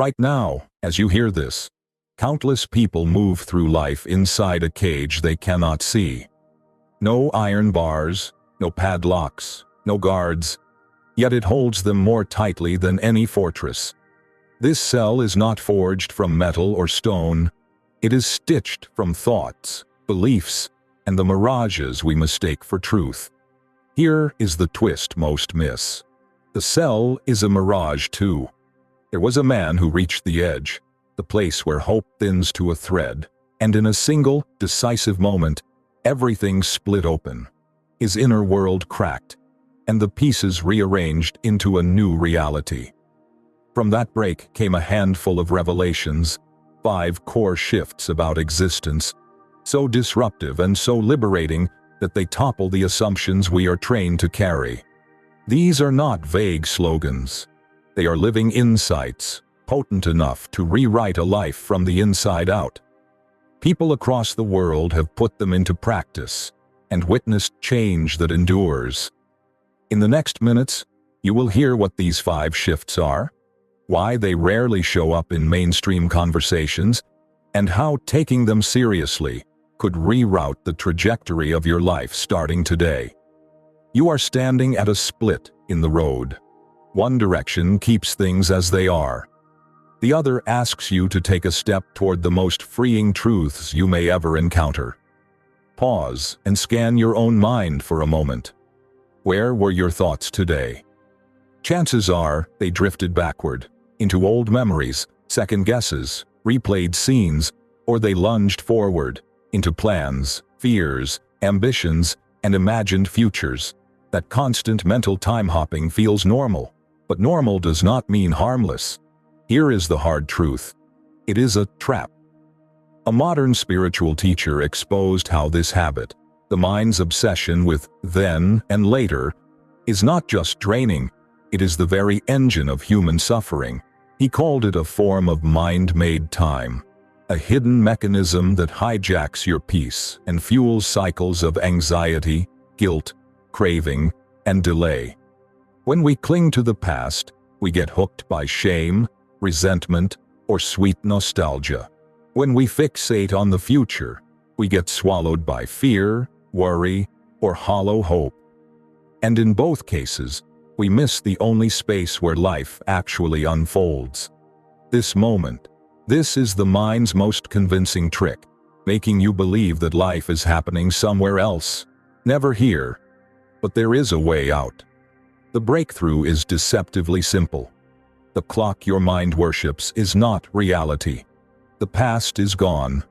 Right now, as you hear this, countless people move through life inside a cage they cannot see. No iron bars, no padlocks, no guards, yet it holds them more tightly than any fortress. This cell is not forged from metal or stone. It is stitched from thoughts, beliefs, and the mirages we mistake for truth. Here is the twist most miss. The cell is a mirage too. There was a man who reached the edge, the place where hope thins to a thread, and in a single, decisive moment, everything split open. His inner world cracked, and the pieces rearranged into a new reality. From that break came a handful of revelations, 5 core shifts about existence, so disruptive and so liberating that they topple the assumptions we are trained to carry. These are not vague slogans. They are living insights, potent enough to rewrite a life from the inside out. People across the world have put them into practice and witnessed change that endures. In the next minutes, you will hear what these 5 shifts are, why they rarely show up in mainstream conversations, and how taking them seriously could reroute the trajectory of your life starting today. You are standing at a split in the road. One direction keeps things as they are. The other asks you to take a step toward the most freeing truths you may ever encounter. Pause and scan your own mind for a moment. Where were your thoughts today? Chances are they drifted backward, into old memories, second guesses, replayed scenes, or they lunged forward, into plans, fears, ambitions, and imagined futures. That constant mental time-hopping feels normal, but normal does not mean harmless. Here is the hard truth. It is a trap. A modern spiritual teacher exposed how this habit, the mind's obsession with then and later, is not just draining, it is the very engine of human suffering. He called it a form of mind-made time, a hidden mechanism that hijacks your peace and fuels cycles of anxiety, guilt, craving, and delay. When we cling to the past, we get hooked by shame, resentment, or sweet nostalgia. When we fixate on the future, we get swallowed by fear, worry, or hollow hope. And in both cases, we miss the only space where life actually unfolds. This moment. This is the mind's most convincing trick, making you believe that life is happening somewhere else, never here. But there is a way out. The breakthrough is deceptively simple. The clock your mind worships is not reality. The past is gone.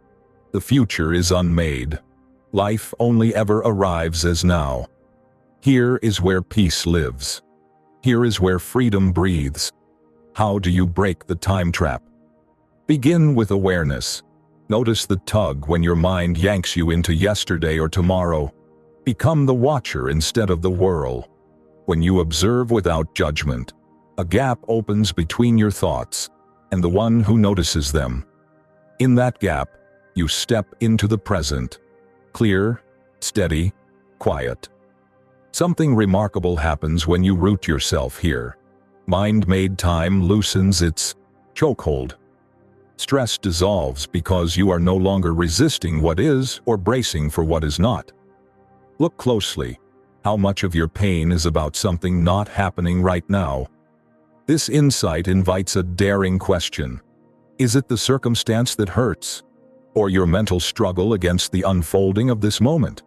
The future is unmade. Life only ever arrives as now. Here is where peace lives. Here is where freedom breathes. How do you break the time trap? Begin with awareness. Notice the tug when your mind yanks you into yesterday or tomorrow. Become the watcher instead of the whirl. When you observe without judgment, a gap opens between your thoughts and the one who notices them. In that gap, you step into the present. Clear, steady, quiet. Something remarkable happens when you root yourself here. Mind-made time loosens its chokehold. Stress dissolves because you are no longer resisting what is or bracing for what is not. Look closely. How much of your pain is about something not happening right now? This insight invites a daring question. Is it the circumstance that hurts, or your mental struggle against the unfolding of this moment?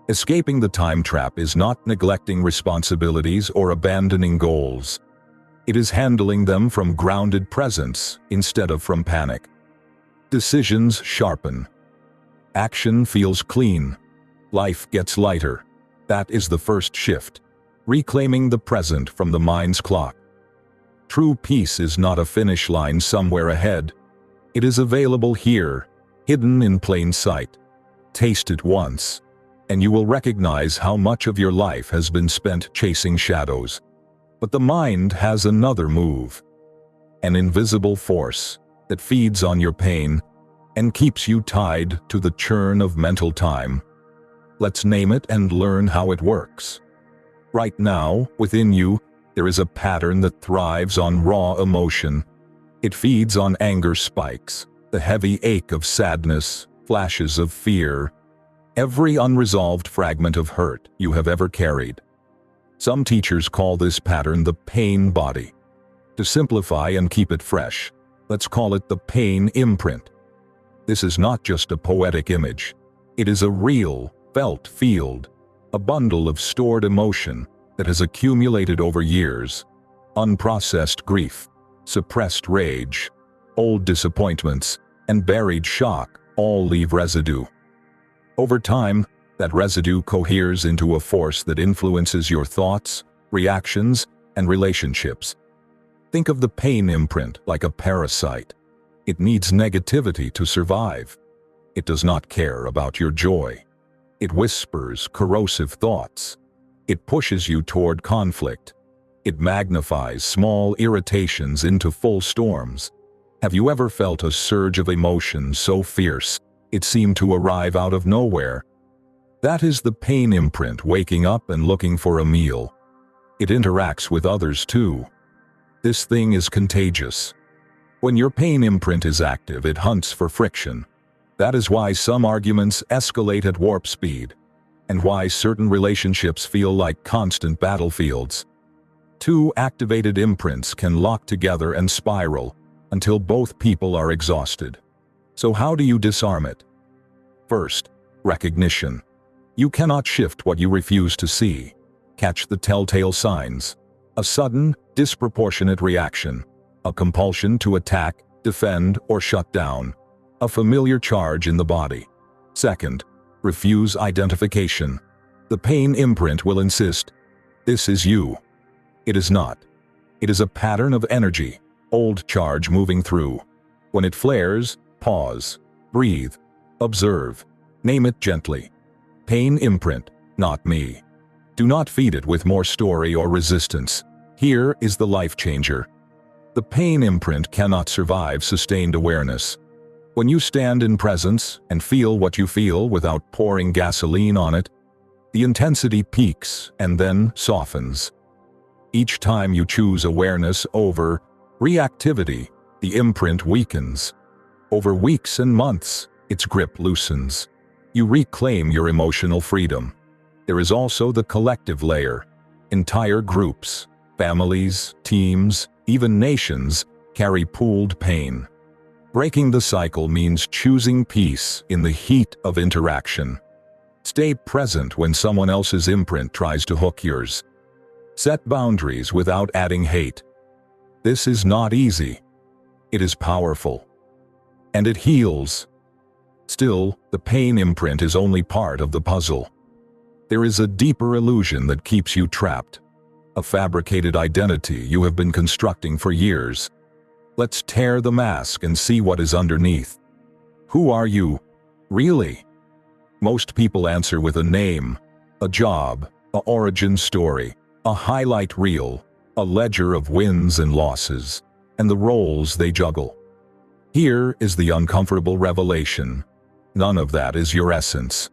Escaping the time trap is not neglecting responsibilities or abandoning goals. It is handling them from grounded presence instead of from panic. Decisions sharpen. Action feels clean. Life gets lighter. That is the first shift. Reclaiming the present from the mind's clock. True peace is not a finish line somewhere ahead. It is available here, hidden in plain sight. Taste it once, and you will recognize how much of your life has been spent chasing shadows. But the mind has another move. An invisible force that feeds on your pain and keeps you tied to the churn of mental time. Let's name it and learn how it works. Right now, within you, there is a pattern that thrives on raw emotion. It feeds on anger spikes, the heavy ache of sadness, flashes of fear, every unresolved fragment of hurt you have ever carried. Some teachers call this pattern the pain body. To simplify and keep it fresh, let's call it the pain imprint. This is not just a poetic image. It is a real, felt field, a bundle of stored emotion that has accumulated over years. Unprocessed grief, suppressed rage, old disappointments, and buried shock all leave residue. Over time, that residue coheres into a force that influences your thoughts, reactions, and relationships. Think of the pain imprint like a parasite. It needs negativity to survive. It does not care about your joy. It whispers corrosive thoughts. It pushes you toward conflict. It magnifies small irritations into full storms. Have you ever felt a surge of emotion so fierce it seemed to arrive out of nowhere? That is the pain imprint waking up and looking for a meal. It interacts with others too. This thing is contagious. When your pain imprint is active, it hunts for friction. That is why some arguments escalate at warp speed, and why certain relationships feel like constant battlefields. Two activated imprints can lock together and spiral until both people are exhausted. So how do you disarm it? First, recognition. You cannot shift what you refuse to see. Catch the telltale signs. A sudden, disproportionate reaction. A compulsion to attack, defend, or shut down. A familiar charge in the body. Second, refuse identification. The pain imprint will insist, "This is you." It is not. It is a pattern of energy, old charge moving through. When it flares, pause, breathe, observe, name it gently. Pain imprint, not me. Do not feed it with more story or resistance. Here is the life changer. The pain imprint cannot survive sustained awareness. When you stand in presence and feel what you feel without pouring gasoline on it, the intensity peaks and then softens. Each time you choose awareness over reactivity, the imprint weakens. Over weeks and months, its grip loosens. You reclaim your emotional freedom. There is also the collective layer. Entire groups, families, teams, even nations carry pooled pain. Breaking the cycle means choosing peace in the heat of interaction. Stay present when someone else's imprint tries to hook yours. Set boundaries without adding hate. This is not easy. It is powerful. And it heals. Still, the pain imprint is only part of the puzzle. There is a deeper illusion that keeps you trapped. A fabricated identity you have been constructing for years. Let's tear the mask and see what is underneath. Who are you, really? Most people answer with a name, a job, an origin story, a highlight reel, a ledger of wins and losses, and the roles they juggle. Here is the uncomfortable revelation. None of that is your essence.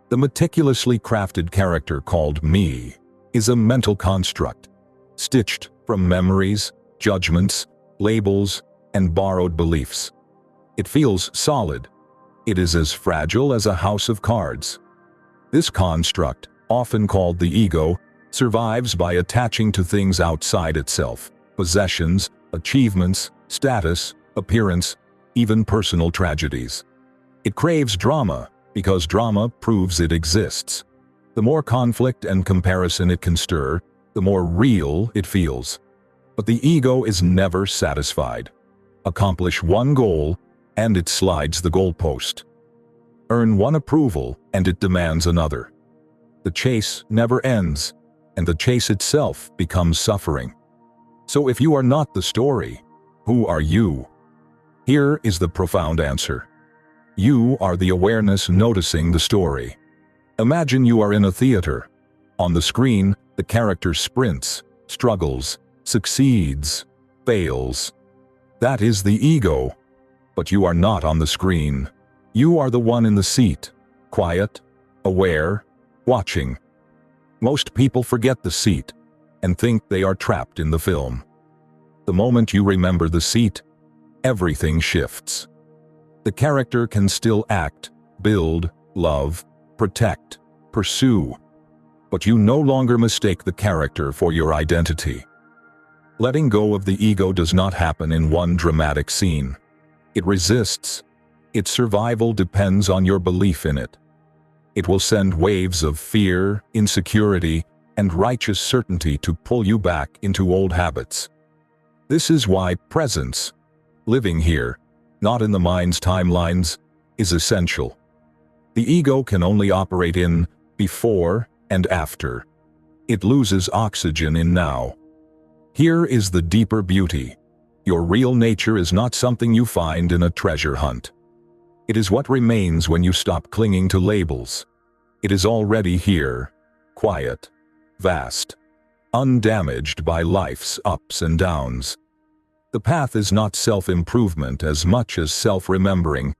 The meticulously crafted character called me is a mental construct, stitched from memories, judgments, labels, and borrowed beliefs. It feels solid. It is as fragile as a house of cards. This construct, often called the ego, survives by attaching to things outside itself: possessions, achievements, status, appearance, even personal tragedies. It craves drama because drama proves it exists. The more conflict and comparison it can stir, the more real it feels. But the ego is never satisfied. Accomplish one goal, and it slides the goalpost. Earn one approval, and it demands another. The chase never ends, and the chase itself becomes suffering. So if you are not the story, who are you? Here is the profound answer. You are the awareness noticing the story. Imagine you are in a theater. On the screen, the character sprints, struggles, succeeds, fails. That is the ego. But you are not on the screen. You are the one in the seat, quiet, aware, watching. Most people forget the seat and think they are trapped in the film. The moment you remember the seat, everything shifts. The character can still act, build, love, protect, pursue. But you no longer mistake the character for your identity. Letting go of the ego does not happen in one dramatic scene. It resists. Its survival depends on your belief in it. It will send waves of fear, insecurity, and righteous certainty to pull you back into old habits. This is why presence, living here, not in the mind's timelines, is essential. The ego can only operate in before and after. It loses oxygen in now. Here is the deeper beauty. Your real nature is not something you find in a treasure hunt. It is what remains when you stop clinging to labels. It is already here, quiet, vast, undamaged by life's ups and downs. The path is not self-improvement as much as self-remembering.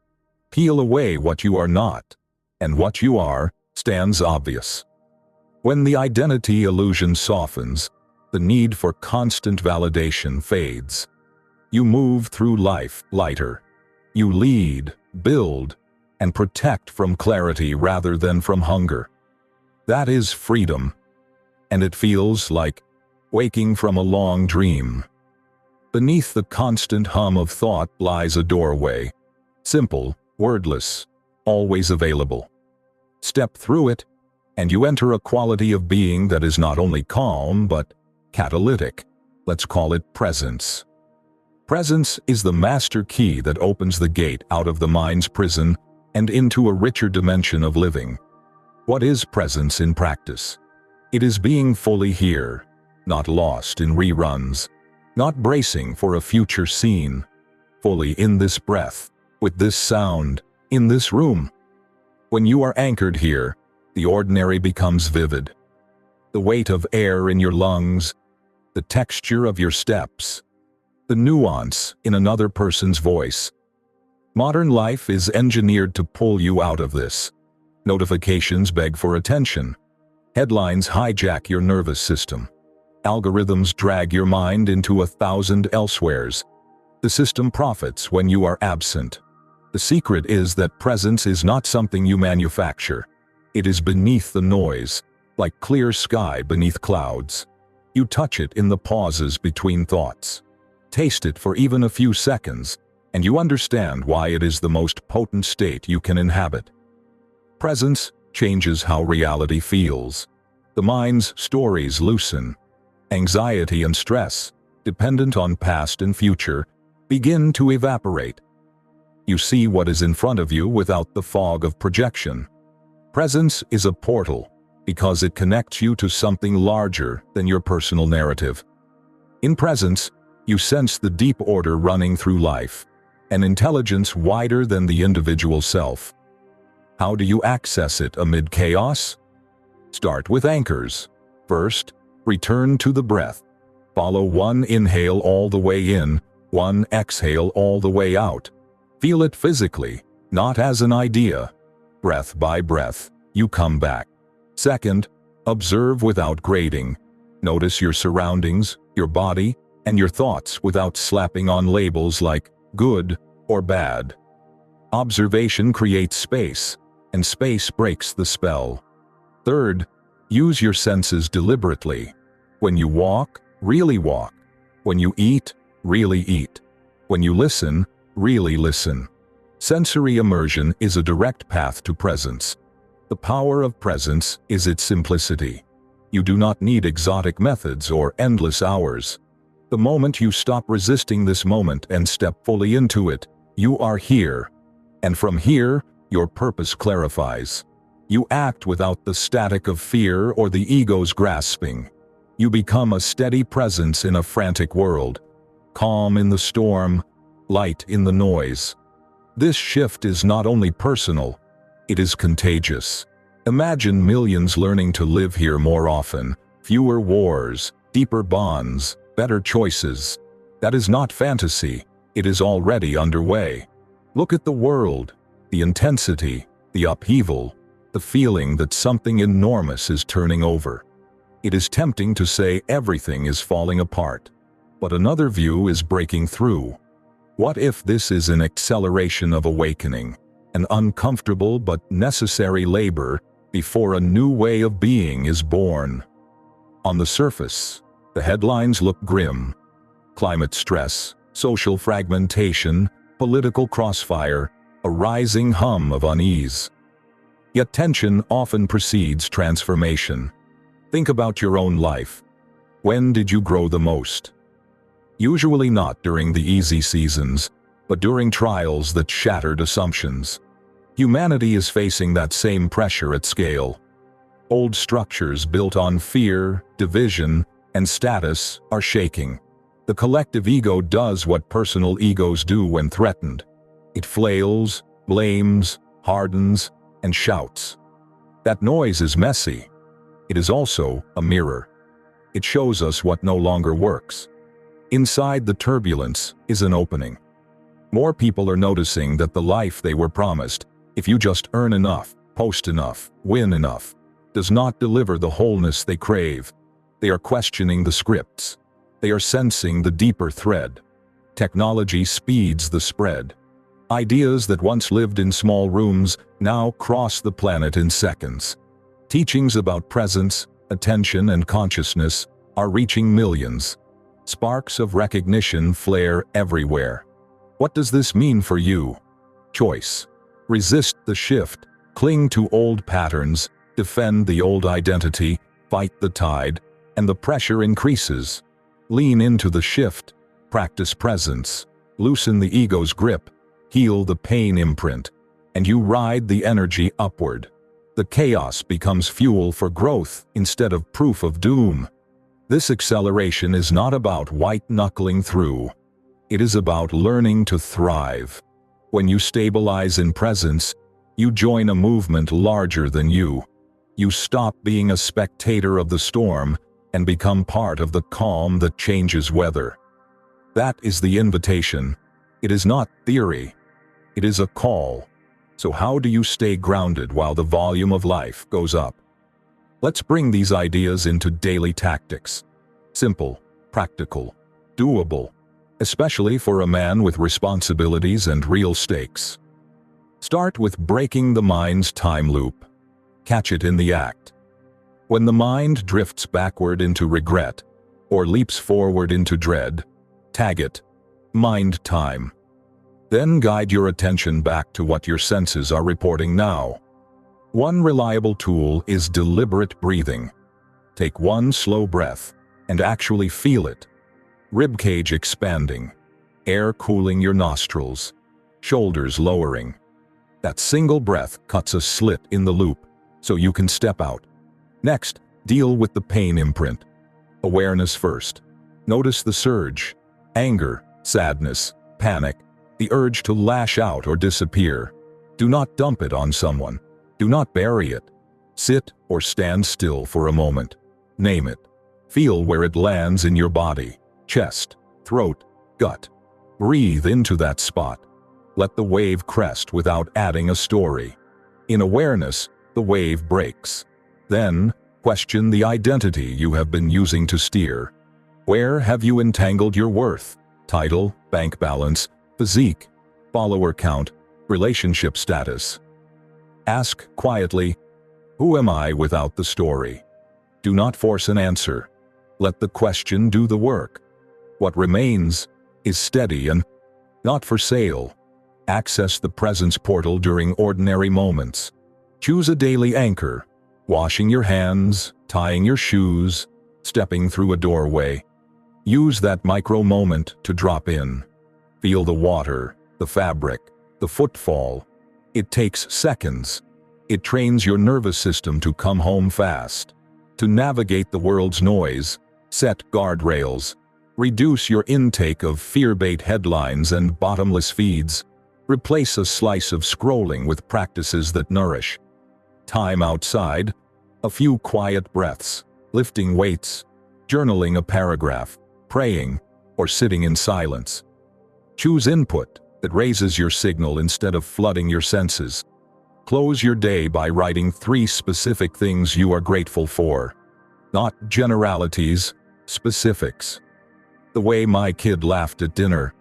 Peel away what you are not, and what you are stands obvious. When the identity illusion softens, the need for constant validation fades. You move through life lighter. You lead, build, and protect from clarity rather than from hunger. That is freedom, and it feels like waking from a long dream. Beneath the constant hum of thought lies a doorway, simple, wordless, always available. Step through it, and you enter a quality of being that is not only calm but catalytic. Let's call it presence. Presence is the master key that opens the gate out of the mind's prison and into a richer dimension of living. What is presence in practice? It is being fully here, not lost in reruns, not bracing for a future scene, fully in this breath, with this sound, in this room. When you are anchored here, the ordinary becomes vivid. The weight of air in your lungs, the texture of your steps, the nuance in another person's voice. Modern life is engineered to pull you out of this. Notifications beg for attention. Headlines hijack your nervous system. Algorithms drag your mind into 1,000 elsewheres. The system profits when you are absent. The secret is that presence is not something you manufacture. It is beneath the noise, like clear sky beneath clouds. You touch it in the pauses between thoughts. Taste it for even a few seconds, and you understand why it is the most potent state you can inhabit. Presence changes how reality feels. The mind's stories loosen. Anxiety and stress, dependent on past and future, begin to evaporate. You see what is in front of you without the fog of projection. Presence is a portal, because it connects you to something larger than your personal narrative. In presence, you sense the deep order running through life, an intelligence wider than the individual self. How do you access it amid chaos? Start with anchors. First, return to the breath. Follow one inhale all the way in, one exhale all the way out. Feel it physically, not as an idea. Breath by breath, you come back. Second, observe without grading. Notice your surroundings, your body, and your thoughts without slapping on labels like good or bad. Observation creates space, and space breaks the spell. Third, use your senses deliberately. When you walk, really walk. When you eat, really eat. When you listen, really listen. Sensory immersion is a direct path to presence. The power of presence is its simplicity. You do not need exotic methods or endless hours. The moment you stop resisting this moment and step fully into it, you are here. And from here, your purpose clarifies. You act without the static of fear or the ego's grasping. You become a steady presence in a frantic world, calm in the storm, light in the noise. This shift is not only personal, it is contagious. Imagine millions learning to live here more often, fewer wars, deeper bonds, better choices. That is not fantasy, it is already underway. Look at the world, the intensity, the upheaval, the feeling that something enormous is turning over. It is tempting to say everything is falling apart, but another view is breaking through. What if this is an acceleration of awakening, an uncomfortable but necessary labor before a new way of being is born? On the surface, the headlines look grim. Climate stress, social fragmentation, political crossfire, a rising hum of unease. Yet tension often precedes transformation. Think about your own life. When did you grow the most? Usually not during the easy seasons, but during trials that shattered assumptions. Humanity is facing that same pressure at scale. Old structures built on fear, division, and status are shaking. The collective ego does what personal egos do when threatened. It flails, blames, hardens, and shouts. That noise is messy. It is also a mirror. It shows us what no longer works. Inside the turbulence is an opening. More people are noticing that the life they were promised, if you just earn enough, post enough, win enough, does not deliver the wholeness they crave. They are questioning the scripts. They are sensing the deeper thread. Technology speeds the spread. Ideas that once lived in small rooms now cross the planet in seconds. Teachings about presence, attention, and consciousness are reaching millions. Sparks of recognition flare everywhere. What does this mean for you? Choice. Resist the shift, cling to old patterns, defend the old identity, fight the tide, and the pressure increases. Lean into the shift, practice presence, loosen the ego's grip, heal the pain imprint, and you ride the energy upward. The chaos becomes fuel for growth instead of proof of doom. This acceleration is not about white-knuckling through. It is about learning to thrive. When you stabilize in presence, you join a movement larger than you. You stop being a spectator of the storm and become part of the calm that changes weather. That is the invitation. It is not theory. It is a call. So how do you stay grounded while the volume of life goes up? Let's bring these ideas into daily tactics. Simple, practical, doable, especially for a man with responsibilities and real stakes. Start with breaking the mind's time loop. Catch it in the act. When the mind drifts backward into regret, or leaps forward into dread, tag it, mind time. Then guide your attention back to what your senses are reporting now. One reliable tool is deliberate breathing. Take one slow breath and actually feel it. Ribcage expanding, air cooling your nostrils, shoulders lowering. That single breath cuts a slit in the loop so you can step out. Next, deal with the pain imprint. Awareness first. Notice the surge, anger, sadness, panic, the urge to lash out or disappear. Do not dump it on someone. Do not bury it. Sit or stand still for a moment. Name it. Feel where it lands in your body, chest, throat, gut. Breathe into that spot. Let the wave crest without adding a story. In awareness, the wave breaks. Then, question the identity you have been using to steer. Where have you entangled your worth? Title, bank balance, physique, follower count, relationship status. Ask quietly, who am I without the story? Do not force an answer. Let the question do the work. What remains is steady and not for sale. Access the presence portal during ordinary moments. Choose a daily anchor. Washing your hands, tying your shoes, stepping through a doorway. Use that micro moment to drop in. Feel the water, the fabric, the footfall. It takes seconds. It trains your nervous system to come home fast. To navigate the world's noise, set guardrails. Reduce your intake of fear-bait headlines and bottomless feeds. Replace a slice of scrolling with practices that nourish. Time outside, a few quiet breaths, lifting weights, journaling a paragraph, praying, or sitting in silence. Choose input that raises your signal instead of flooding your senses. Close your day by writing 3 specific things you are grateful for. Not generalities, specifics. The way my kid laughed at dinner.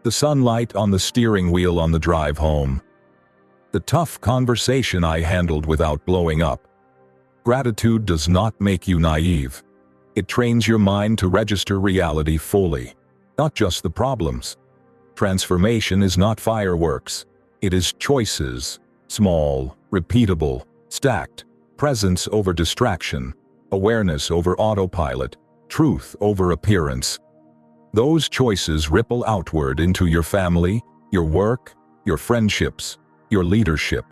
the sunlight on the steering wheel on the drive home, the tough conversation I handled without blowing up. Gratitude does not make you naive. It trains your mind to register reality fully, not just the problems. Transformation is not fireworks. It is choices, small, repeatable, stacked, presence over distraction, awareness over autopilot, truth over appearance. Those choices ripple outward into your family, your work, your friendships, your leadership.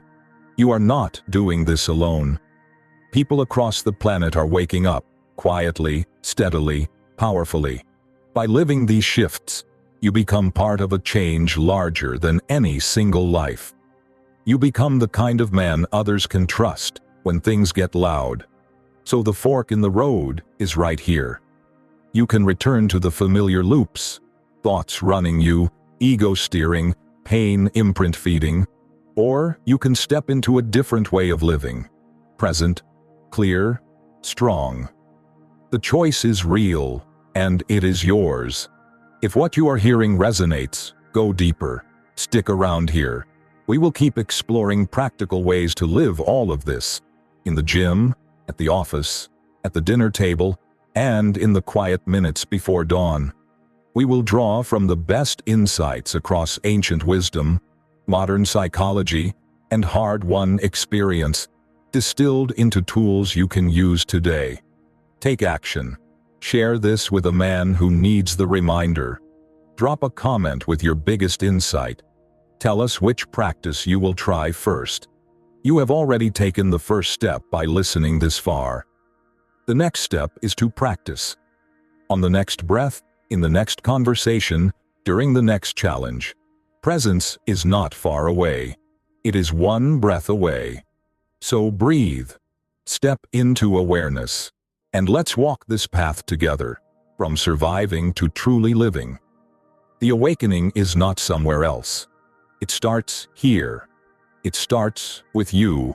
You are not doing this alone. People across the planet are waking up, quietly, steadily, powerfully. By living these shifts, you become part of a change larger than any single life. You become the kind of man others can trust when things get loud. So the fork in the road is right here. You can return to the familiar loops, thoughts running you, ego steering, pain imprint feeding, or you can step into a different way of living. Present, clear, strong. The choice is real, and it is yours. If what you are hearing resonates, go deeper. Stick around here. We will keep exploring practical ways to live all of this. In the gym, at the office, at the dinner table, and in the quiet minutes before dawn. We will draw from the best insights across ancient wisdom, modern psychology, and hard-won experience, distilled into tools you can use today. Take action. Share this with a man who needs the reminder. Drop a comment with your biggest insight. Tell us which practice you will try first. You have already taken the first step by listening this far. The next step is to practice. On the next breath, in the next conversation, during the next challenge. Presence is not far away. It is one breath away. So breathe. Step into awareness. And let's walk this path together, from surviving to truly living. The awakening is not somewhere else. It starts here. It starts with you.